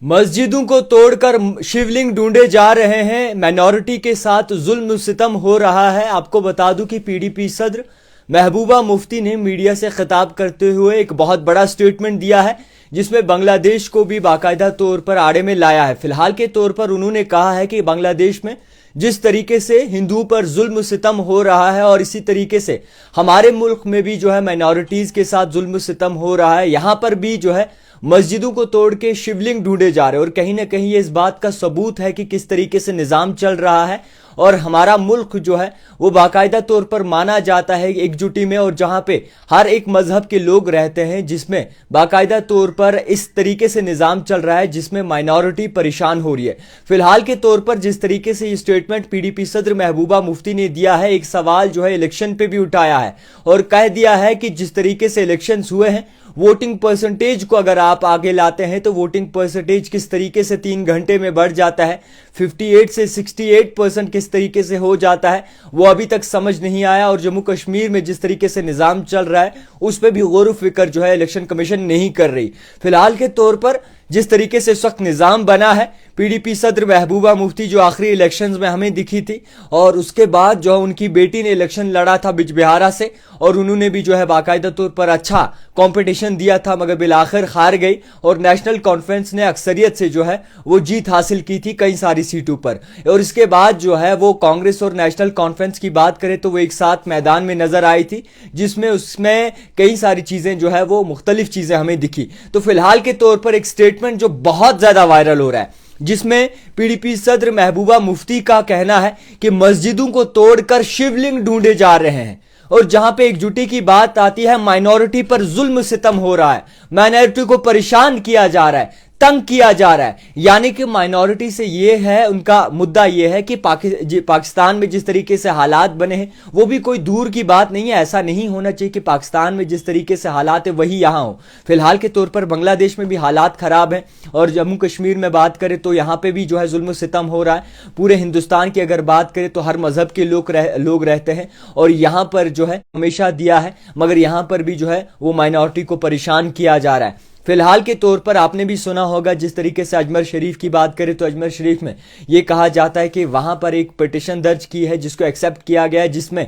मस्जिदों को तोड़कर शिवलिंग ढूंढे जा रहे हैं, माइनॉरिटी के साथ जुल्म सितम हो रहा है। आपको बता दूं कि पीडीपी सदर महबूबा मुफ्ती ने मीडिया से खिताब करते हुए एक बहुत बड़ा स्टेटमेंट दिया है, जिसमें बांग्लादेश को भी बाकायदा तौर पर आड़े में लाया है। फिलहाल के तौर पर उन्होंने कहा है कि बांग्लादेश में जिस तरीके से हिंदुओं पर जुल्म सितम हो रहा है और इसी तरीके से हमारे मुल्क में भी जो है माइनॉरिटीज के साथ जुल्म सितम हो रहा है, यहाँ पर भी जो है मस्जिदों को तोड़ के शिवलिंग ढूंढे जा रहे हैं। और कहीं ना कहीं ये इस बात का सबूत है कि किस तरीके से निज़ाम चल रहा है और हमारा मुल्क जो है वो बाकायदा तौर पर माना जाता है एकजुटी में, और जहां पे हर एक मजहब के लोग रहते हैं, जिसमें बाकायदा तौर पर इस तरीके से निज़ाम चल रहा है जिसमें माइनॉरिटी परेशान हो रही है। फिलहाल के तौर पर जिस तरीके से ये स्टेटमेंट पीडीपी सदर महबूबा मुफ्ती ने दिया है, एक सवाल जो है इलेक्शन पे भी उठाया है और कह दिया है कि जिस तरीके से इलेक्शंस हुए हैं, वोटिंग परसेंटेज को अगर आप आगे लाते हैं तो वोटिंग परसेंटेज किस तरीके से 3 घंटे में बढ़ जाता है, 58 से 68% किस तरीके से हो जाता है, वो अभी तक समझ नहीं आया। और जम्मू कश्मीर में जिस तरीके से निज़ाम चल रहा है उस पर भी गौर फिक्र जो है इलेक्शन कमीशन नहीं कर रही। फिलहाल के तौर पर जिस तरीके से इस वक्त निज़ाम बना है, पीडीपी सदर महबूबा मुफ्ती जो आखिरी इलेक्शंस में हमें दिखी थी और उसके बाद जो उनकी बेटी ने इलेक्शन लड़ा था बिजबिहारा से, और उन्होंने भी जो है बाकायदा तौर पर अच्छा कंपटीशन दिया था, मगर बिलाखिर हार गई और नेशनल कॉन्फ्रेंस ने अक्सरियत से जो है वो जीत हासिल की थी कई सारी सीटों पर। और इसके बाद जो है वो कांग्रेस और नेशनल कॉन्फ्रेंस की बात करें तो वो एक साथ मैदान में नजर आई थी, जिसमें उसमें कई सारी चीजें जो है वो मुख्तलिफ चीजें हमें दिखी। तो फिलहाल के तौर पर एक स्टेटमेंट जो बहुत ज्यादा वायरल हो रहा है, जिसमें पीडीपी सदर महबूबा मुफ्ती का कहना है कि मस्जिदों को तोड़कर शिवलिंग ढूंढे जा रहे हैं, और जहां पे एकजुटी की बात आती है माइनॉरिटी पर जुल्म सितम हो रहा है, माइनॉरिटी को परेशान किया जा रहा है, तंग किया जा रहा है। यानी कि माइनॉरिटी से ये है, उनका मुद्दा ये है कि पाकिस्तान में जिस तरीके से हालात बने हैं वो भी कोई दूर की बात नहीं है। ऐसा नहीं होना चाहिए कि पाकिस्तान में जिस तरीके से हालात है वही यहां हो। फिलहाल के तौर पर बांग्लादेश में भी हालात खराब हैं, और जम्मू कश्मीर में बात करें तो यहां पे भी जो है जुल्म सितम हो रहा है। पूरे हिंदुस्तान की अगर बात करें तो हर मजहब के लोग रहते हैं, और यहां पर जो है हमेशा दिया है, मगर यहां पर भी जो है वो माइनॉरिटी को परेशान किया जा रहा है। फिलहाल के तौर पर आपने भी सुना होगा, जिस तरीके से अजमेर शरीफ की बात करें तो अजमेर शरीफ में यह कहा जाता है कि वहां पर एक पिटीशन दर्ज की है जिसको एक्सेप्ट किया गया है, जिसमें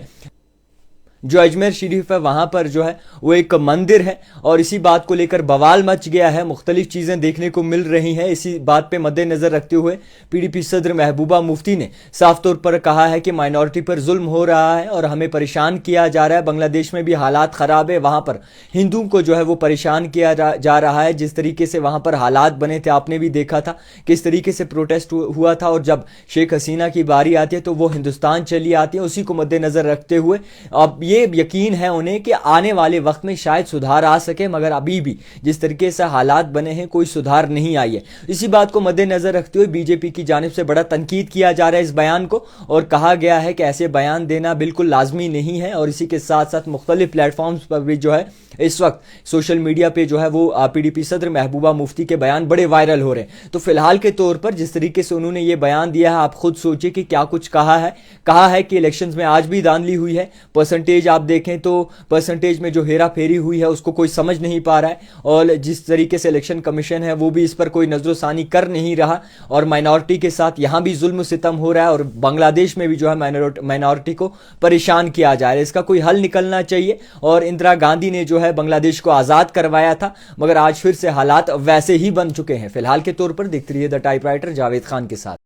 जो अजमेर शरीफ है वहां पर जो है वो एक मंदिर है, और इसी बात को लेकर बवाल मच गया है, मुख्तलिफ चीजें देखने को मिल रही हैं। इसी बात पे मद्देनजर रखते हुए पीडीपी सदर महबूबा मुफ्ती ने साफ तौर पर कहा है कि माइनॉरिटी पर जुल्म हो रहा है और हमें परेशान किया जा रहा है। बांग्लादेश में भी हालात खराब है, वहां पर हिंदुओं को जो है वो परेशान किया जा रहा है। जिस तरीके से वहां पर हालात बने थे आपने भी देखा था, किस तरीके से प्रोटेस्ट हुआ था, और जब शेख हसीना की बारी आती है तो वो हिंदुस्तान चली आती है। उसी को मद्देनजर रखते हुए अब ये यकीन है उन्हें कि आने वाले वक्त में शायद सुधार आ सके, मगर अभी भी जिस तरीके से हालात बने हैं कोई सुधार नहीं आई है। इसी बात को मद्देनजर रखते हुए बीजेपी की जानिब से बड़ा तनकीद किया जा रहा है इस बयान को, और कहा गया है कि ऐसे बयान देना बिल्कुल लाजमी नहीं है। और इसी के साथ साथ मुख्तलिफ प्लेटफॉर्म्स पर भी जो है इस वक्त सोशल मीडिया पे जो है वो पीडीपी सदर महबूबा मुफ्ती के बयान बड़े वायरल हो रहे हैं। तो फिलहाल के तौर पर जिस तरीके से उन्होंने ये बयान दिया है, आप खुद सोचिए कि क्या कुछ कहा है कि इलेक्शंस में आज भी धांधली हुई है। परसेंटेज आप देखें तो परसेंटेज में जो हेरा फेरी हुई है उसको कोई समझ नहीं पा रहा है, और जिस तरीके से इलेक्शन कमीशन है वो भी इस पर कोई नजरोसानी कर नहीं रहा, और माइनॉरिटी के साथ यहां भी जुल्म सितम हो रहा है, और बांग्लादेश में भी जो है माइनॉरिटी को परेशान किया जा रहा है। इसका कोई हल निकलना चाहिए। और इंदिरा गांधी ने जो है बांग्लादेश को आजाद करवाया था, मगर आज फिर से हालात वैसे ही बन चुके हैं। फिलहाल के तौर पर देखते रहिए द टाइपराइटर जावेद खान के साथ।